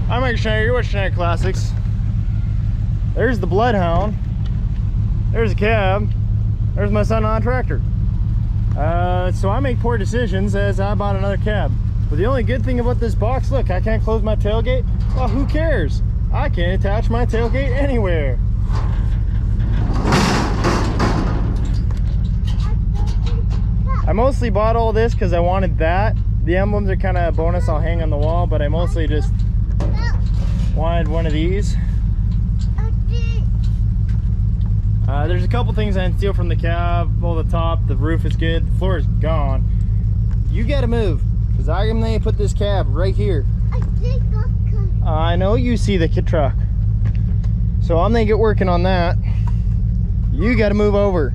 I'm Mike Schneider, you're watching Schneider Classics. There's the Bloodhound. There's a cab. There's my son on a tractor. So I make poor decisions as I bought another cab. But the only good thing about this box, look, I can't close my tailgate. Well, who cares? I can attach my tailgate anywhere. I mostly bought all this because I wanted that. The emblems are kind of a bonus I'll hang on the wall, but I mostly just wanted one of these. There's a couple things I can steal from the cab. Well, the top, the roof is good, the floor is gone. You gotta move, because I'm gonna put this cab right here. I know you see the truck. So I'm gonna get working on that. You gotta move over.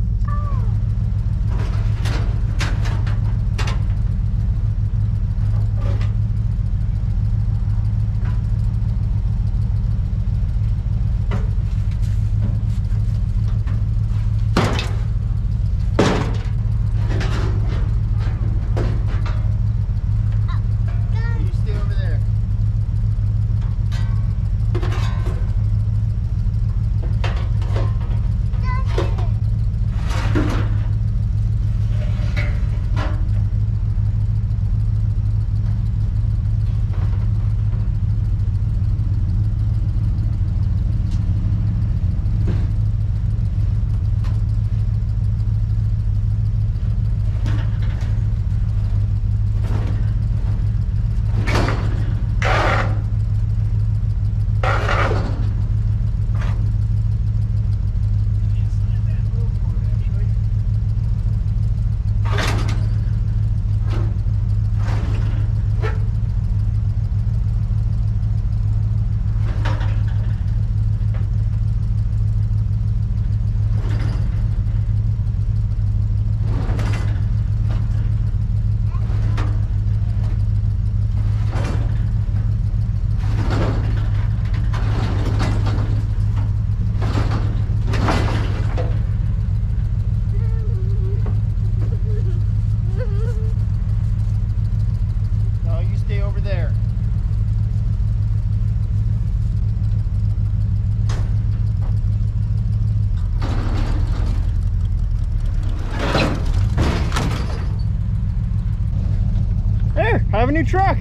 I have a new truck.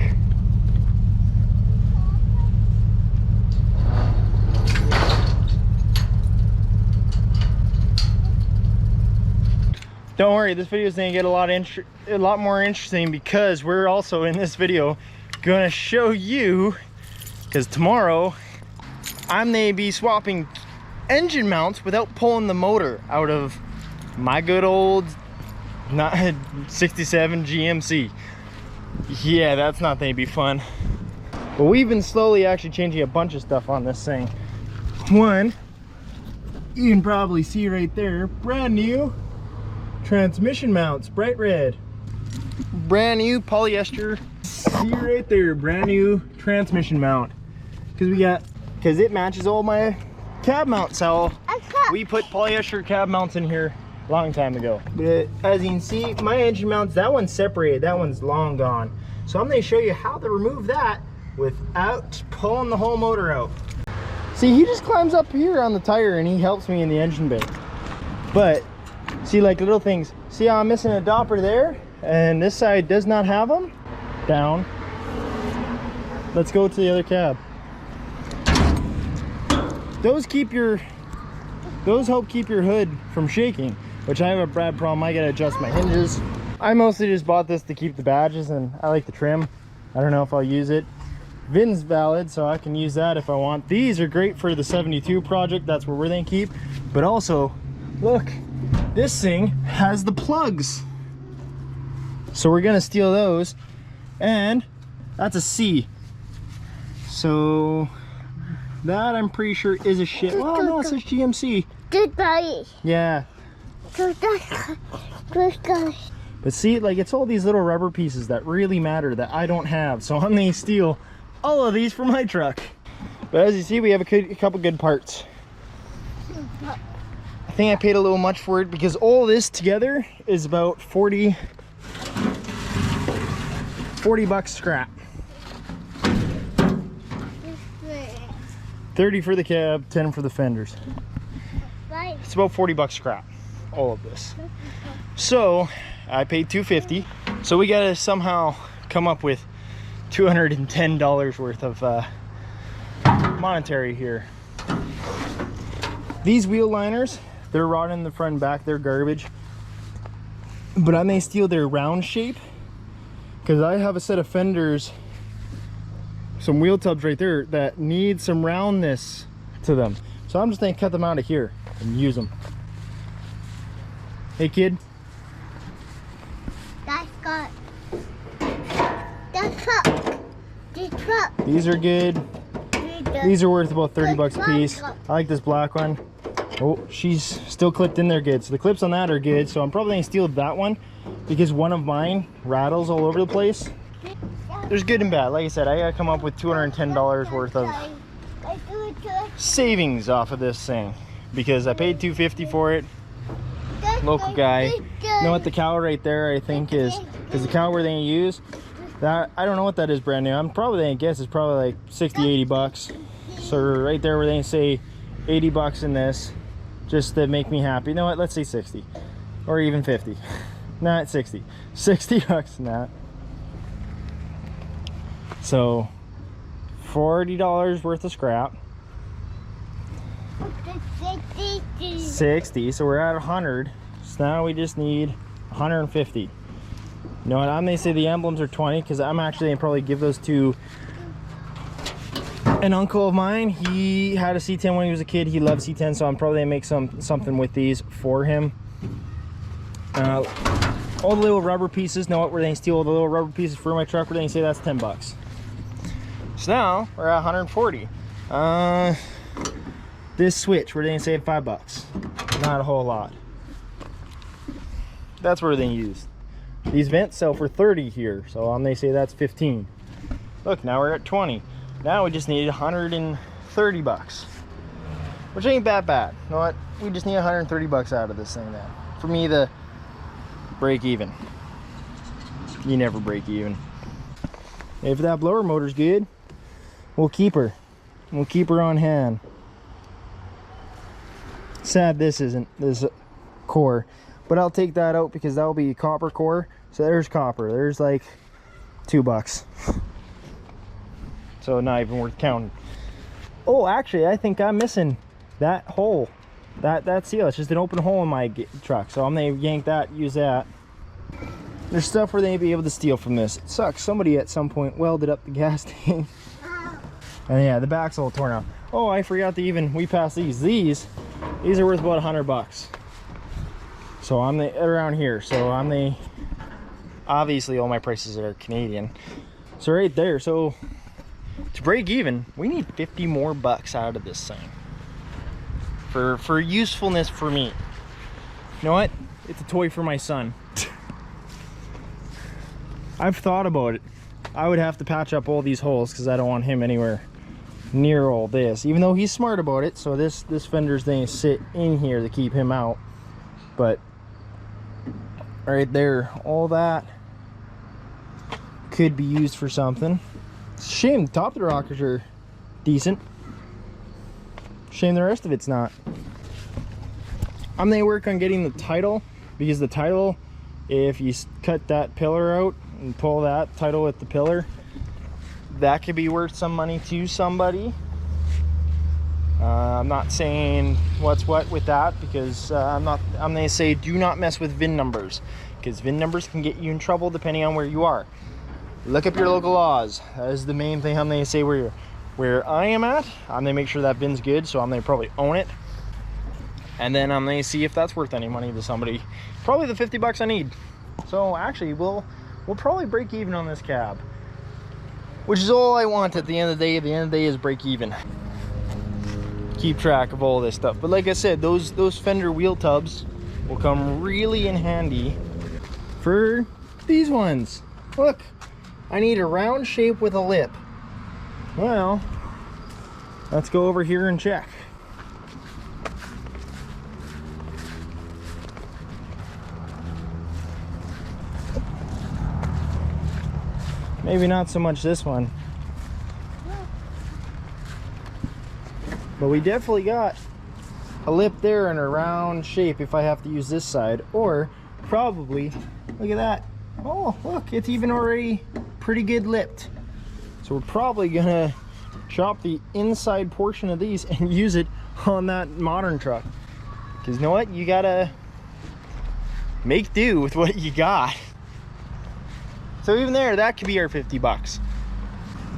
Don't worry, this video is going to get a lot more interesting because we're also in this video going to show you, because tomorrow I'm going to be swapping engine mounts without pulling the motor out of my good old 67 GMC. Yeah, that's not going to be fun. But we've been slowly actually changing a bunch of stuff on this thing. One, you can probably see right there, brand new transmission mounts, bright red. Brand new polyester. See right there, brand new transmission mount. Because it matches all my cab mounts. So we put polyester cab mounts in here a long time ago. But as you can see, my engine mounts, that one's separated, that one's long gone. So I'm going to show you how to remove that without pulling the whole motor out. See, he just climbs up here on the tire and he helps me in the engine bay. But see, like little things, see how I'm missing a dopper there and this side does not have them? Down. Let's go to the other cab. Those help keep your hood from shaking, which I have a bad problem. I gotta adjust my hinges. I mostly just bought this to keep the badges and I like the trim. I don't know if I'll use it. VIN's valid, so I can use that if I want. These are great for the 72 project. That's where we're gonna keep. But also, look, this thing has the plugs. So we're gonna steal those. And that's a C. So that I'm pretty sure is a shit. Well, no, it says GMC. Goodbye. Yeah. But see, like, it's all these little rubber pieces that really matter that I don't have. So I'm gonna steal all of these for my truck. But as you see, we have a couple good parts. I think I paid a little much for it because all this together is about 40 bucks scrap. 30 for the cab, 10 for the fenders. It's about 40 bucks scrap, all of this. So I paid $250. So we gotta somehow come up with $210 worth of monetary here. These wheel liners, they're rotting in the front and back, they're garbage. But I may steal their round shape, because I have a set of fenders, some wheel tubs right there that need some roundness to them. So I'm just gonna cut them out of here and use them. Hey kid. That's got the truck. The truck. These are good. These are worth about 30 bucks a piece. I like this black one. Oh, she's still clipped in there good. So the clips on that are good. So I'm probably gonna steal that one because one of mine rattles all over the place. There's good and bad. Like I said, I gotta come up with $210 worth of savings off of this thing because I paid $250 for it. Local guy. You know what, the cowl right there I think is the cowl we're gonna use. That I don't know what that is brand new. I'm probably gonna guess it's probably like 60-80 bucks. So right there we're gonna say 80 bucks in this just to make me happy. You know what, let's say 60 or even 50. Not 60. 60 bucks in that. So $40 worth of scrap. 60, so we're at 100. So now we just need 150. You know what, I'm gonna say the emblems are 20 because I'm actually gonna probably give those to an uncle of mine. He had a C10 when he was a kid. He loved C10, so I'm probably gonna make something with these for him. All the little rubber pieces, know what, we're gonna steal all the little rubber pieces for my truck. We're gonna say that's 10 bucks. So now we're at 140. This switch, we're gonna save 5 bucks. Not a whole lot. That's what we're gonna use. These vents sell for 30 here, so they say that's 15. Look, now we're at 20. Now we just need 130 bucks, which ain't that bad. You know what? We just need 130 bucks out of this thing now. For me, the break even. You never break even. If that blower motor's good, we'll keep her. We'll keep her on hand. Sad this isn't this core, but I'll take that out because that'll be copper core. So there's copper. There's like $2. So not even worth counting. Oh, actually, I think I'm missing that hole. That seal. It's just an open hole in my truck. So I'm gonna yank that, use that. There's stuff where they'd be able to steal from this. It sucks. Somebody at some point welded up the gas tank. And yeah, the back's all torn out. Oh, I forgot to even, we passed these. These are worth about 100 bucks. So I'm around here. So obviously all my prices are Canadian. So right there. So to break even, we need 50 more bucks out of this thing. For usefulness for me. You know what? It's a toy for my son. I've thought about it. I would have to patch up all these holes because I don't want him anywhere near all this, even though he's smart about it. So this fender's thing sit in here to keep him out, but right there, all that could be used for something. It's a shame the top of the rockers are decent. Shame the rest of it's not. I'm gonna work on getting the title, because the title, if you cut that pillar out and pull that title with the pillar, that could be worth some money to somebody. I'm not saying what's what with that, because I'm gonna say do not mess with VIN numbers, because VIN numbers can get you in trouble depending on where you are. Look up your local laws. That is the main thing I'm gonna say where I am at. I'm gonna make sure that VIN's good, so I'm gonna probably own it, and then I'm gonna see if that's worth any money to somebody. Probably the 50 bucks I need. So actually we'll probably break even on this cab, which is all I want at the end of the day. At the end of the day is break even. Keep track of all this stuff. But like I said, those fender wheel tubs will come really in handy for these ones. Look, I need a round shape with a lip. Well, let's go over here and check. Maybe not so much this one. But we definitely got a lip there in a round shape if I have to use this side, or probably, look at that. Oh, look, it's even already pretty good lipped. So we're probably gonna chop the inside portion of these and use it on that modern truck. Because you know what? You gotta make do with what you got. So even there, that could be our 50 bucks.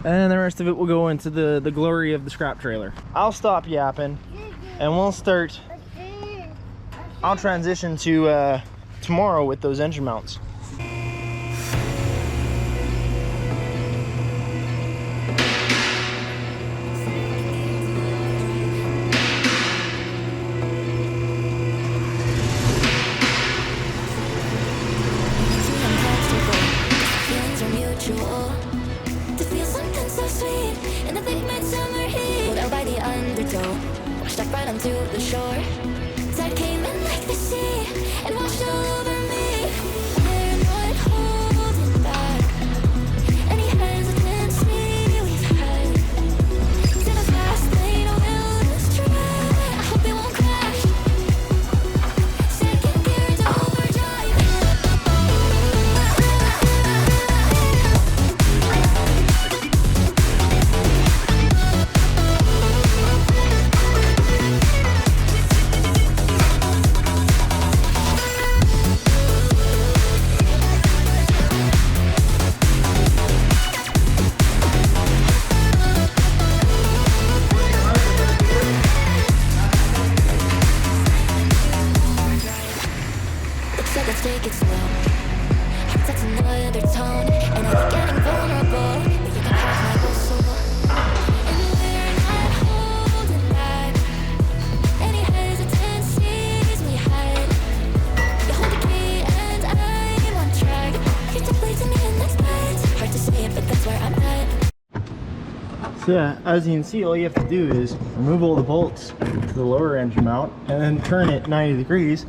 And the rest of it will go into the glory of the scrap trailer. I'll stop yapping and we'll start. I'll transition to tomorrow with those engine mounts. So yeah, as you can see, all you have to do is remove all the bolts to the lower engine mount and then turn it 90 degrees.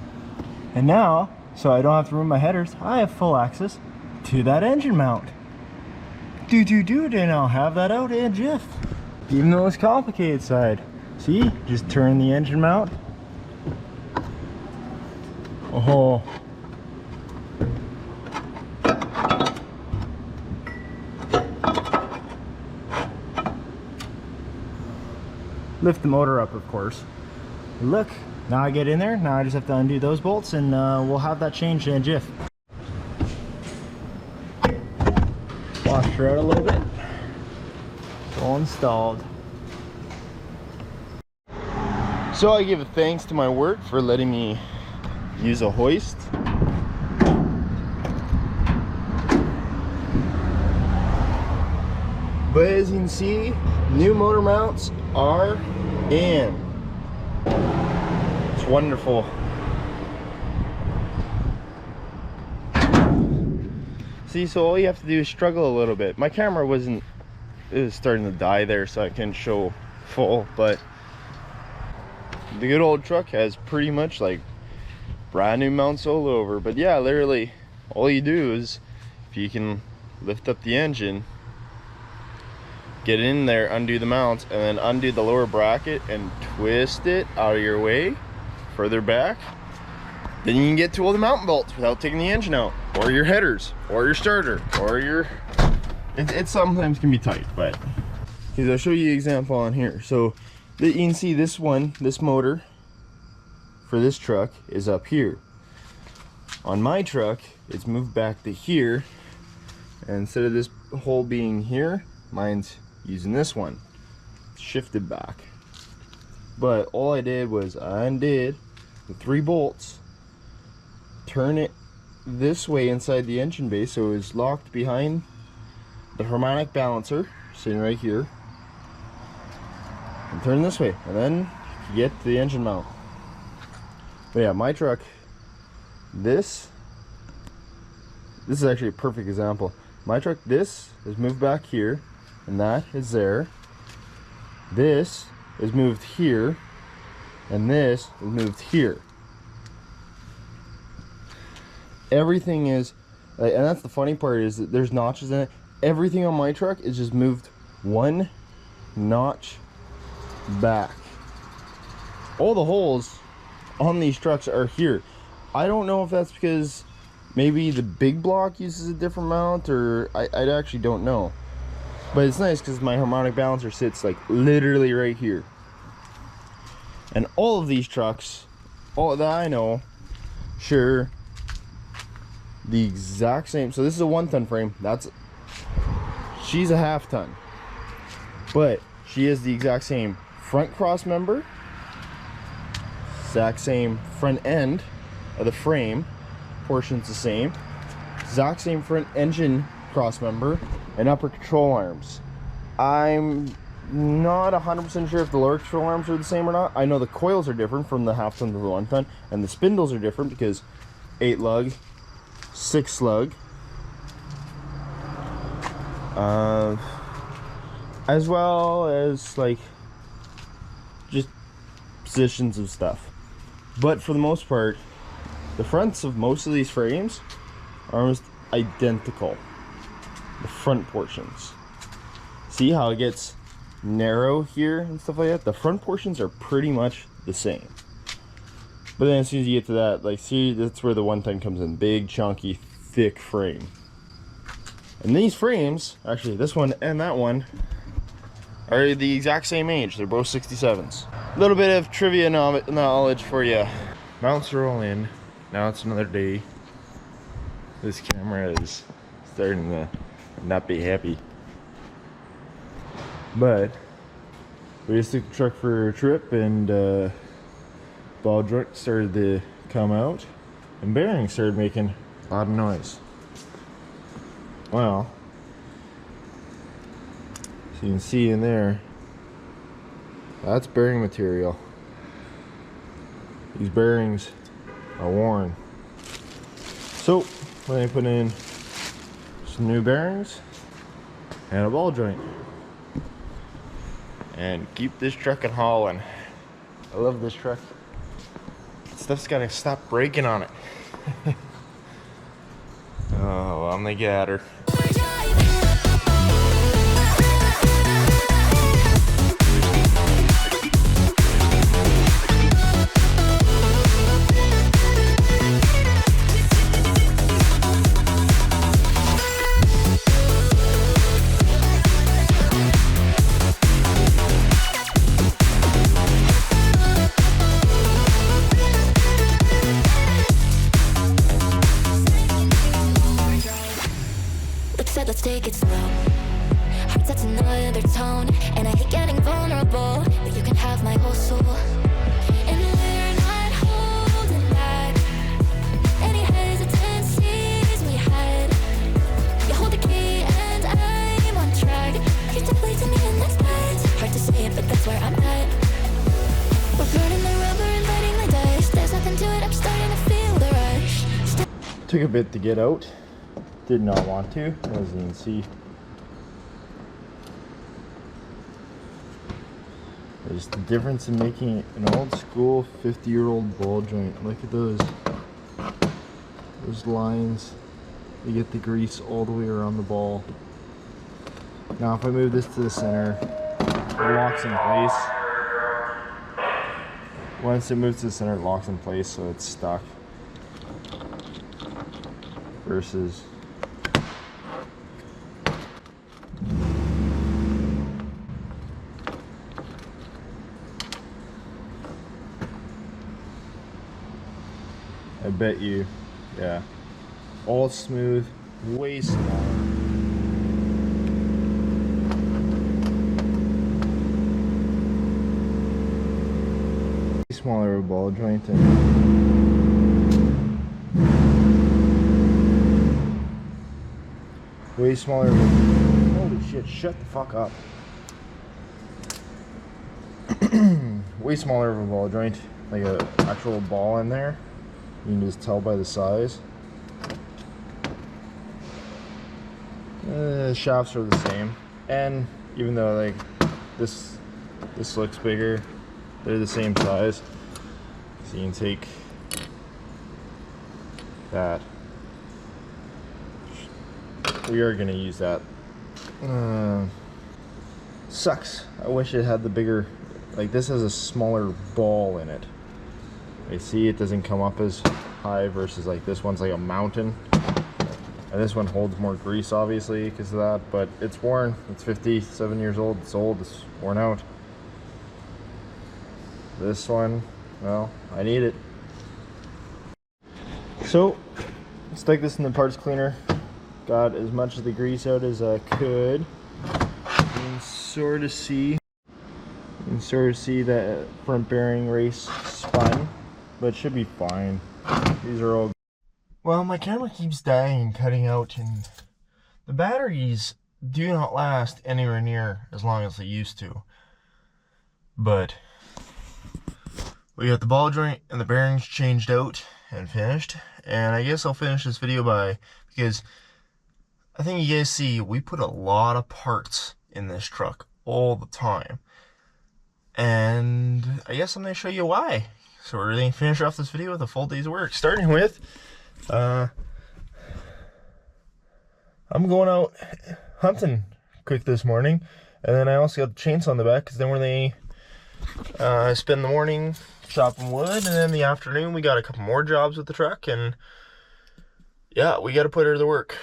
And now, so I don't have to remove my headers, I have full access to that engine mount. And I'll have that out in a jiff. Even though it's complicated side. See, just turn the engine mount. Oh. Lift the motor up, of course. Look, now I get in there, now I just have to undo those bolts and we'll have that changed in a jiff. Wash her out a little bit. All installed. So I give a thanks to my work for letting me use a hoist. But as you can see, new motor mounts are in. It's wonderful. See, so all you have to do is struggle a little bit. My camera it was starting to die there, so I couldn't show full, but the good old truck has pretty much like brand new mounts all over. But yeah, literally all you do is, if you can lift up the engine, get in there, undo the mounts, and then undo the lower bracket and twist it out of your way further back, then you can get to all the mounting bolts without taking the engine out, or your headers, or your starter, or your it sometimes can be tight. But because I'll show you an example on here. So you can see this motor for this truck is up here. On my truck, it's moved back to here, and instead of this hole being here, mine's using this one. It's shifted back. But all I did was I undid the 3 bolts, turn it this way inside the engine bay so it was locked behind the harmonic balancer sitting right here, and turn this way, and then you get to the engine mount. But yeah, my truck, this is actually a perfect example. My truck, this is moved back here, and that is there. This is moved here, and this is moved here. Everything is, and that's the funny part, is that there's notches in it. Everything on my truck is just moved 1 notch back. all the holes on these trucks are here. I don't know if that's because maybe the big block uses a different mount, or I actually don't know. But it's nice because my harmonic balancer sits like literally right here. And all of these trucks, all that I know, sure, the exact same. So this is a 1-ton frame. She's a 1/2 ton, but she is the exact same front cross member, exact same front end of the frame, portion's the same, exact same front engine cross member, and upper control arms. I'm not 100% sure if the lower control arms are the same or not. I know the coils are different from the 1/2 ton to the 1 ton, and the spindles are different because 8 lug, 6 slug, as well as like just positions of stuff. But for the most part, the fronts of most of these frames are almost identical. The front portions, see how it gets narrow here and stuff like that? The front portions are pretty much the same. But then as soon as you get to that, like, see, that's where the 1 ton comes in. Big, chunky, thick frame. And these frames, actually this one and that one, are the exact same age. They're both 67s. A little bit of trivia knowledge for you. Mounts roll in. Now it's another day. This camera is starting to not be happy. But we just took the truck for a trip, and ball joint started to come out and bearings started making a lot of noise. Well, so you can see in there, that's bearing material. These bearings are worn. So when I put in some new bearings and a ball joint and keep this truck and hauling. I love this truck. Stuff's gotta stop breaking on it. Oh, I'm the gatter. Let's take it slow. Heart sets another tone, and I hate getting vulnerable, but you can have my whole soul. And we're not holding back. Any hesitancies we had. You hold the key and I'm on track. You took place to me in this bed. Hard to say it, but that's where I'm at. We're burning the rubber and biting the dust. There's nothing to it, I'm starting to feel the rush. Took a bit to get out. Did not want to, as you can see. There's the difference in making an old school 50-year-old ball joint. Look at those lines. You get the grease all the way around the ball. Now if I move this to the center, it locks in place. Once it moves to the center, it locks in place, so it's stuck. Versus I bet you, yeah, all smooth, way smaller. Smaller of a ball joint and way smaller of a, holy shit, shut the fuck up. Way smaller of a ball joint, like a actual ball in there. You can just tell by the size. The shafts are the same, and even though like this looks bigger, they're the same size. So you can take that. We are gonna use that. Sucks. I wish it had the bigger like this has a smaller ball in it. You see it doesn't come up as high versus like this one's like a mountain. And this one holds more grease obviously because of that, but it's worn. It's 57 years old, it's old, it's worn out. This one, well, I need it. So, stick this in the parts cleaner. Got as much of the grease out as I could. You can sort of see that front bearing race spun, but it should be fine. These are all. Well, my camera keeps dying and cutting out, and the batteries do not last anywhere near as long as they used to. But we got the ball joint and the bearings changed out and finished, and I guess I'll finish this video because I think you guys see we put a lot of parts in this truck all the time, and I guess I'm going to show you why. So we're going to finish off this video with a full day's work, starting with I'm going out hunting quick this morning, and then I also got the chainsaw in the back because then when they spend the morning chopping wood, and then in the afternoon we got a couple more jobs with the truck, and yeah, we got to put her to work.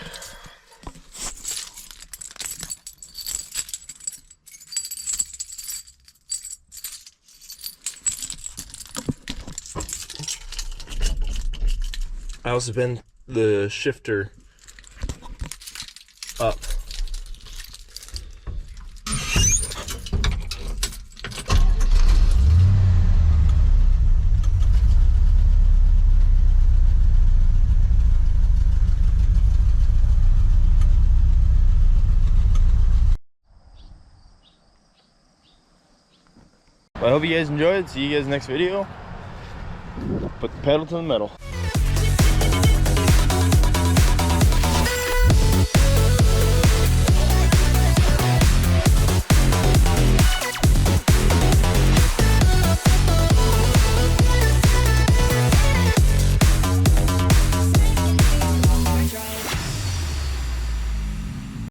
I also bent the shifter up. I hope you guys enjoyed. See you guys next video. Put the pedal to the metal.